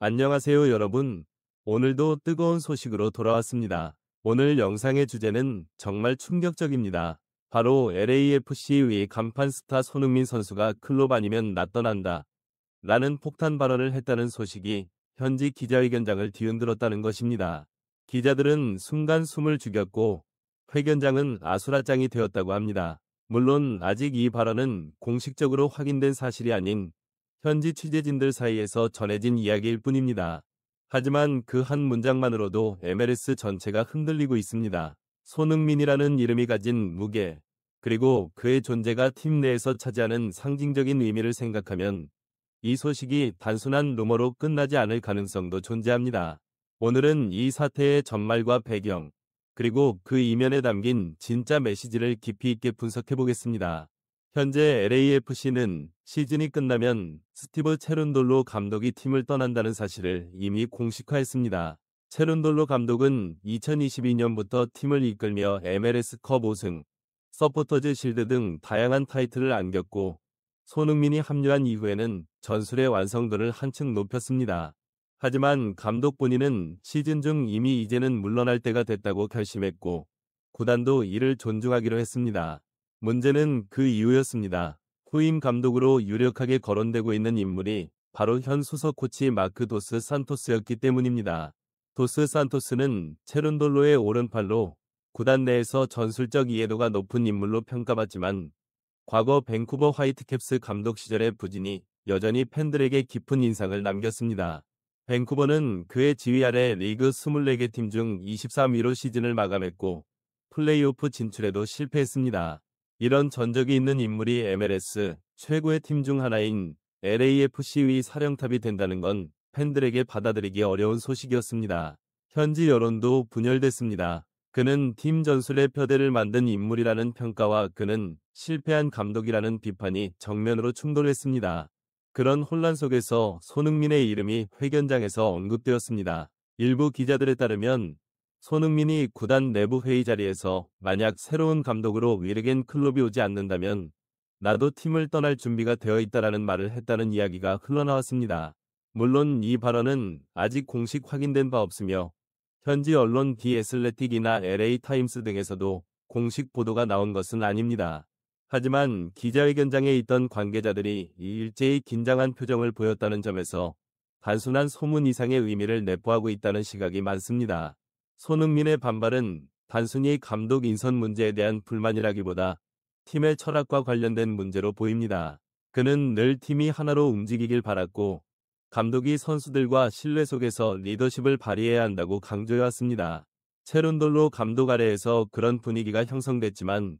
안녕하세요 여러분. 오늘도 뜨거운 소식으로 돌아왔습니다. 오늘 영상의 주제는 정말 충격적입니다. 바로 LAFC의 간판 스타 손흥민 선수가 클럽 아니면 나 떠난다 라는 폭탄 발언을 했다는 소식이 현지 기자회견장을 뒤흔들었다는 것입니다. 기자들은 순간 숨을 죽였고 회견장은 아수라장이 되었다고 합니다. 물론 아직 이 발언은 공식적으로 확인된 사실이 아닌 현지 취재진들 사이에서 전해진 이야기일 뿐입니다. 하지만 그 한 문장만으로도 MLS 전체가 흔들리고 있습니다. 손흥민이라는 이름이 가진 무게, 그리고 그의 존재가 팀 내에서 차지하는 상징적인 의미를 생각하면 이 소식이 단순한 루머로 끝나지 않을 가능성도 존재합니다. 오늘은 이 사태의 전말과 배경, 그리고 그 이면에 담긴 진짜 메시지를 깊이 있게 분석해 보겠습니다. 현재 LAFC는 시즌이 끝나면 스티브 체룬돌로 감독이 팀을 떠난다는 사실을 이미 공식화했습니다. 체룬돌로 감독은 2022년부터 팀을 이끌며 MLS컵 5승, 서포터즈 실드 등 다양한 타이틀을 안겼고 손흥민이 합류한 이후에는 전술의 완성도를 한층 높였습니다. 하지만 감독 본인은 시즌 중 이미 이제는 물러날 때가 됐다고 결심했고 구단도 이를 존중하기로 했습니다. 문제는 그 이유였습니다. 후임 감독으로 유력하게 거론되고 있는 인물이 바로 현 수석 코치 마크 도스 산토스였기 때문입니다. 도스 산토스는 체룬돌로의 오른팔로 구단 내에서 전술적 이해도가 높은 인물로 평가받지만 과거 밴쿠버 화이트캡스 감독 시절의 부진이 여전히 팬들에게 깊은 인상을 남겼습니다. 밴쿠버는 그의 지휘 아래 리그 24개 팀 중 23위로 시즌을 마감했고 플레이오프 진출에도 실패했습니다. 이런 전적이 있는 인물이 MLS 최고의 팀 중 하나인 LAFC의 사령탑이 된다는 건 팬들에게 받아들이기 어려운 소식이었습니다. 현지 여론도 분열됐습니다. 그는 팀 전술의 표대를 만든 인물이라는 평가와 그는 실패한 감독이라는 비판이 정면으로 충돌했습니다. 그런 혼란 속에서 손흥민의 이름이 회견장에서 언급되었습니다. 일부 기자들에 따르면 손흥민이 구단 내부 회의 자리에서 만약 새로운 감독으로 위르겐 클롭이 오지 않는다면 나도 팀을 떠날 준비가 되어 있다라는 말을 했다는 이야기가 흘러나왔습니다. 물론 이 발언은 아직 공식 확인된 바 없으며 현지 언론 디 애슬레틱이나 LA 타임스 등에서도 공식 보도가 나온 것은 아닙니다. 하지만 기자회견장에 있던 관계자들이 일제히 긴장한 표정을 보였다는 점에서 단순한 소문 이상의 의미를 내포하고 있다는 시각이 많습니다. 손흥민의 반발은 단순히 감독 인선 문제에 대한 불만이라기보다 팀의 철학과 관련된 문제로 보입니다. 그는 늘 팀이 하나로 움직이길 바랐고 감독이 선수들과 신뢰 속에서 리더십을 발휘해야 한다고 강조해왔습니다. 체룬돌로 감독 아래에서 그런 분위기가 형성됐지만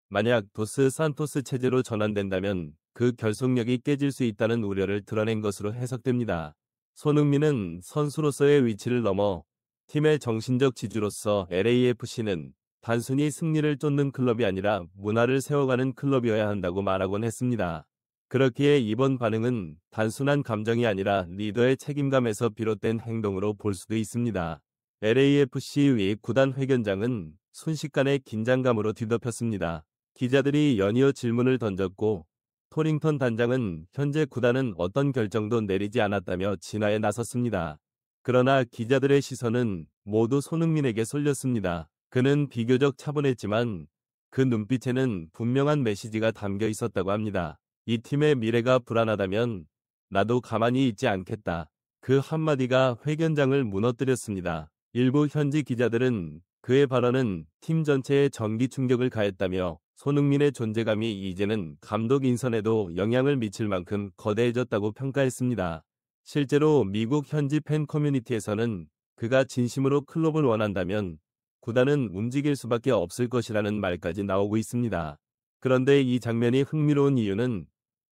만약 도스 산토스 체제로 전환된다면 그 결속력이 깨질 수 있다는 우려를 드러낸 것으로 해석됩니다. 손흥민은 선수로서의 위치를 넘어 팀의 정신적 지주로서 LAFC는 단순히 승리를 쫓는 클럽이 아니라 문화를 세워가는 클럽이어야 한다고 말하곤 했습니다. 그렇기에 이번 반응은 단순한 감정이 아니라 리더의 책임감에서 비롯된 행동으로 볼 수도 있습니다. LAFC의 구단 회견장은 순식간에 긴장감으로 뒤덮였습니다. 기자들이 연이어 질문을 던졌고 토링턴 단장은 현재 구단은 어떤 결정도 내리지 않았다며 진화에 나섰습니다. 그러나 기자들의 시선은 모두 손흥민에게 쏠렸습니다. 그는 비교적 차분했지만 그 눈빛에는 분명한 메시지가 담겨 있었다고 합니다. 이 팀의 미래가 불안하다면 나도 가만히 있지 않겠다. 그 한마디가 회견장을 무너뜨렸습니다. 일부 현지 기자들은 그의 발언은 팀 전체에 전기 충격을 가했다며 손흥민의 존재감이 이제는 감독 인선에도 영향을 미칠 만큼 거대해졌다고 평가했습니다. 실제로 미국 현지 팬 커뮤니티에서는 그가 진심으로 클럽을 원한다면 구단은 움직일 수밖에 없을 것이라는 말까지 나오고 있습니다. 그런데 이 장면이 흥미로운 이유는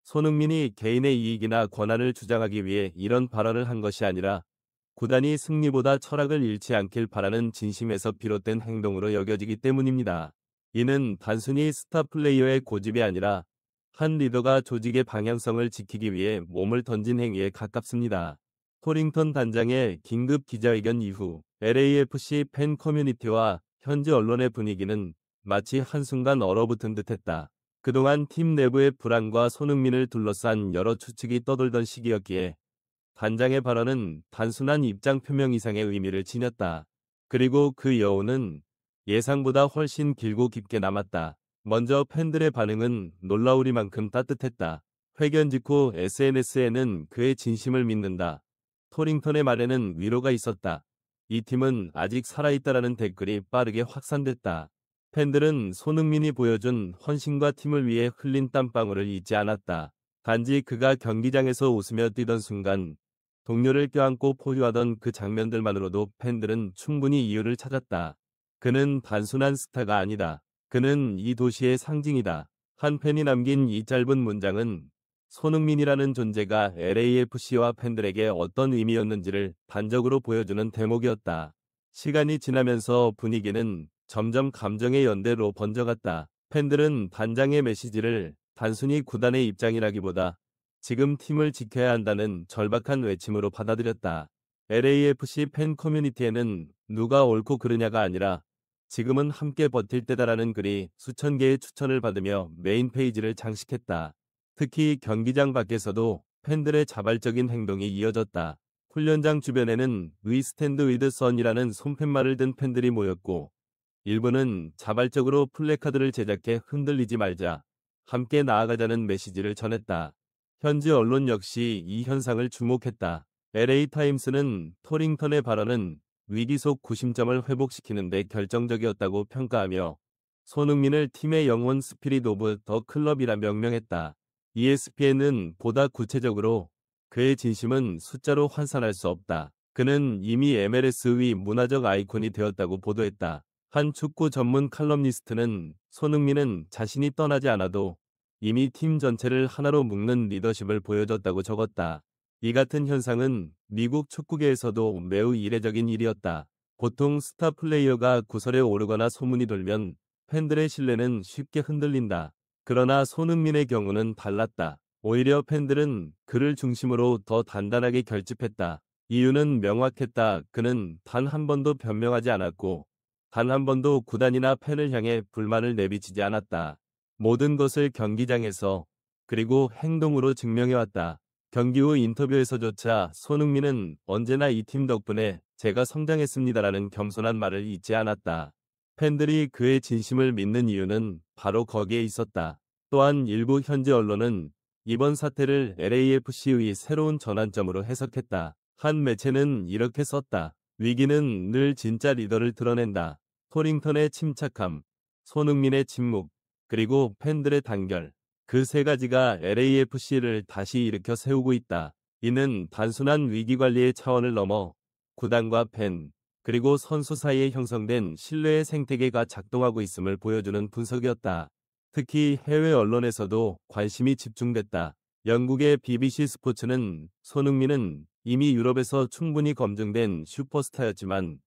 손흥민이 개인의 이익이나 권한을 주장하기 위해 이런 발언을 한 것이 아니라 구단이 승리보다 철학을 잃지 않길 바라는 진심에서 비롯된 행동으로 여겨지기 때문입니다. 이는 단순히 스타 플레이어의 고집이 아니라 한 리더가 조직의 방향성을 지키기 위해 몸을 던진 행위에 가깝습니다. 토링턴 단장의 긴급 기자회견 이후 LAFC 팬 커뮤니티와 현지 언론의 분위기는 마치 한순간 얼어붙은 듯했다. 그동안 팀 내부의 불안과 손흥민을 둘러싼 여러 추측이 떠돌던 시기였기에 단장의 발언은 단순한 입장 표명 이상의 의미를 지녔다. 그리고 그 여운은 예상보다 훨씬 길고 깊게 남았다. 먼저 팬들의 반응은 놀라우리만큼 따뜻했다. 회견 직후 SNS에는 그의 진심을 믿는다. 토링턴의 말에는 위로가 있었다. 이 팀은 아직 살아있다라는 댓글이 빠르게 확산됐다. 팬들은 손흥민이 보여준 헌신과 팀을 위해 흘린 땀방울을 잊지 않았다. 단지 그가 경기장에서 웃으며 뛰던 순간 동료를 껴안고 포효하던 그 장면들만으로도 팬들은 충분히 이유를 찾았다. 그는 단순한 스타가 아니다. 그는 이 도시의 상징이다. 한 팬이 남긴 이 짧은 문장은 손흥민이라는 존재가 LAFC와 팬들에게 어떤 의미였는지를 단적으로 보여주는 대목이었다. 시간이 지나면서 분위기는 점점 감정의 연대로 번져갔다. 팬들은 단장의 메시지를 단순히 구단의 입장이라기보다 지금 팀을 지켜야 한다는 절박한 외침으로 받아들였다. LAFC 팬 커뮤니티에는 누가 옳고 그르냐가 아니라 지금은 함께 버틸 때다라는 글이 수천 개의 추천을 받으며 메인 페이지를 장식했다. 특히 경기장 밖에서도 팬들의 자발적인 행동이 이어졌다. 훈련장 주변에는 We Stand with Son이라는 손팻말을 든 팬들이 모였고 일부는 자발적으로 플래카드를 제작해 흔들리지 말자, 함께 나아가자는 메시지를 전했다. 현지 언론 역시 이 현상을 주목했다. LA타임스는 토링턴의 발언은 위기 속 구심점을 회복시키는 데 결정적이었다고 평가하며 손흥민을 팀의 영혼 스피릿 오브 더 클럽이라 명명했다. ESPN은 보다 구체적으로 그의 진심은 숫자로 환산할 수 없다. 그는 이미 MLS의 문화적 아이콘이 되었다고 보도했다. 한 축구 전문 칼럼니스트는 손흥민은 자신이 떠나지 않아도 이미 팀 전체를 하나로 묶는 리더십을 보여줬다고 적었다. 이 같은 현상은 미국 축구계에서도 매우 이례적인 일이었다. 보통 스타 플레이어가 구설에 오르거나 소문이 돌면 팬들의 신뢰는 쉽게 흔들린다. 그러나 손흥민의 경우는 달랐다. 오히려 팬들은 그를 중심으로 더 단단하게 결집했다. 이유는 명확했다. 그는 단 한 번도 변명하지 않았고 단 한 번도 구단이나 팬을 향해 불만을 내비치지 않았다. 모든 것을 경기장에서 그리고 행동으로 증명해왔다. 경기 후 인터뷰에서조차 손흥민은 언제나 이 팀 덕분에 제가 성장했습니다라는 겸손한 말을 잊지 않았다. 팬들이 그의 진심을 믿는 이유는 바로 거기에 있었다. 또한 일부 현지 언론은 이번 사태를 LAFC의 새로운 전환점으로 해석했다. 한 매체는 이렇게 썼다. 위기는 늘 진짜 리더를 드러낸다. 토링턴의 침착함, 손흥민의 침묵, 그리고 팬들의 단결. 그 세 가지가 LAFC를 다시 일으켜 세우고 있다. 이는 단순한 위기관리의 차원을 넘어 구단과 팬, 그리고 선수 사이에 형성된 신뢰의 생태계가 작동하고 있음을 보여주는 분석이었다. 특히 해외 언론에서도 관심이 집중됐다. 영국의 BBC 스포츠는 손흥민은 이미 유럽에서 충분히 검증된 슈퍼스타였지만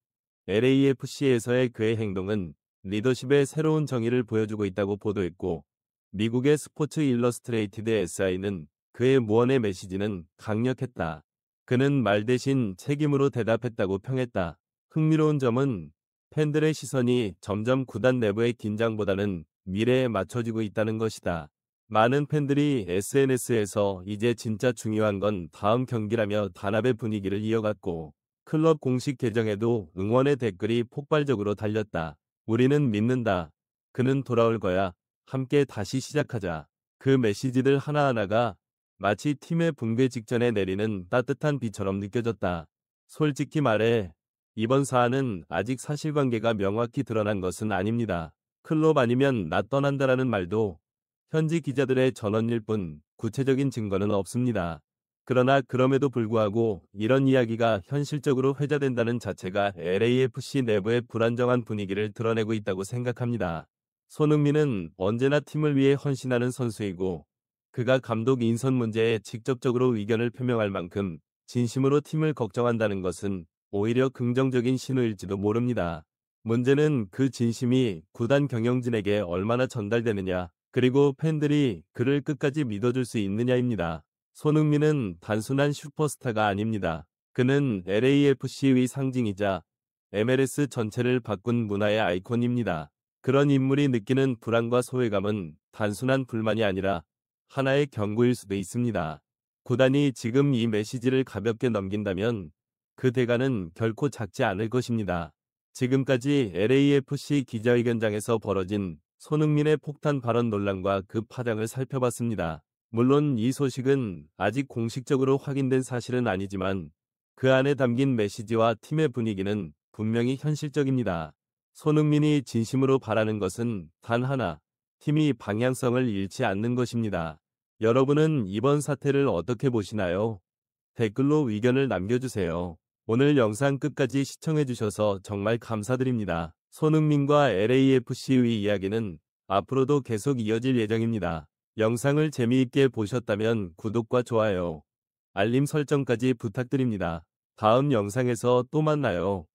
LAFC에서의 그의 행동은 리더십의 새로운 정의를 보여주고 있다고 보도했고 미국의 스포츠 일러스트레이티드 SI는 그의 무언의 메시지는 강력했다. 그는 말 대신 책임으로 대답했다고 평했다. 흥미로운 점은 팬들의 시선이 점점 구단 내부의 긴장보다는 미래에 맞춰지고 있다는 것이다. 많은 팬들이 SNS에서 이제 진짜 중요한 건 다음 경기라며 단합의 분위기를 이어갔고 클럽 공식 계정에도 응원의 댓글이 폭발적으로 달렸다. 우리는 믿는다. 그는 돌아올 거야. 함께 다시 시작하자. 그 메시지들 하나하나가 마치 팀의 붕괴 직전에 내리는 따뜻한 비처럼 느껴졌다. 솔직히 말해 이번 사안은 아직 사실관계가 명확히 드러난 것은 아닙니다. 클럽 아니면 나 떠난다라는 말도 현지 기자들의 전언일 뿐 구체적인 증거는 없습니다. 그러나 그럼에도 불구하고 이런 이야기가 현실적으로 회자된다는 자체가 LAFC 내부의 불안정한 분위기를 드러내고 있다고 생각합니다. 손흥민은 언제나 팀을 위해 헌신하는 선수이고 그가 감독 인선 문제에 직접적으로 의견을 표명할 만큼 진심으로 팀을 걱정한다는 것은 오히려 긍정적인 신호일지도 모릅니다. 문제는 그 진심이 구단 경영진에게 얼마나 전달되느냐, 그리고 팬들이 그를 끝까지 믿어줄 수 있느냐입니다. 손흥민은 단순한 슈퍼스타가 아닙니다. 그는 LAFC의 상징이자 MLS 전체를 바꾼 문화의 아이콘입니다. 그런 인물이 느끼는 불안과 소외감은 단순한 불만이 아니라 하나의 경고일 수도 있습니다. 구단이 지금 이 메시지를 가볍게 넘긴다면 그 대가는 결코 작지 않을 것입니다. 지금까지 LAFC 기자회견장에서 벌어진 손흥민의 폭탄 발언 논란과 그 파장을 살펴봤습니다. 물론 이 소식은 아직 공식적으로 확인된 사실은 아니지만 그 안에 담긴 메시지와 팀의 분위기는 분명히 현실적입니다. 손흥민이 진심으로 바라는 것은 단 하나, 팀이 방향성을 잃지 않는 것입니다. 여러분은 이번 사태를 어떻게 보시나요? 댓글로 의견을 남겨주세요. 오늘 영상 끝까지 시청해주셔서 정말 감사드립니다. 손흥민과 LAFC의 이야기는 앞으로도 계속 이어질 예정입니다. 영상을 재미있게 보셨다면 구독과 좋아요, 알림 설정까지 부탁드립니다. 다음 영상에서 또 만나요.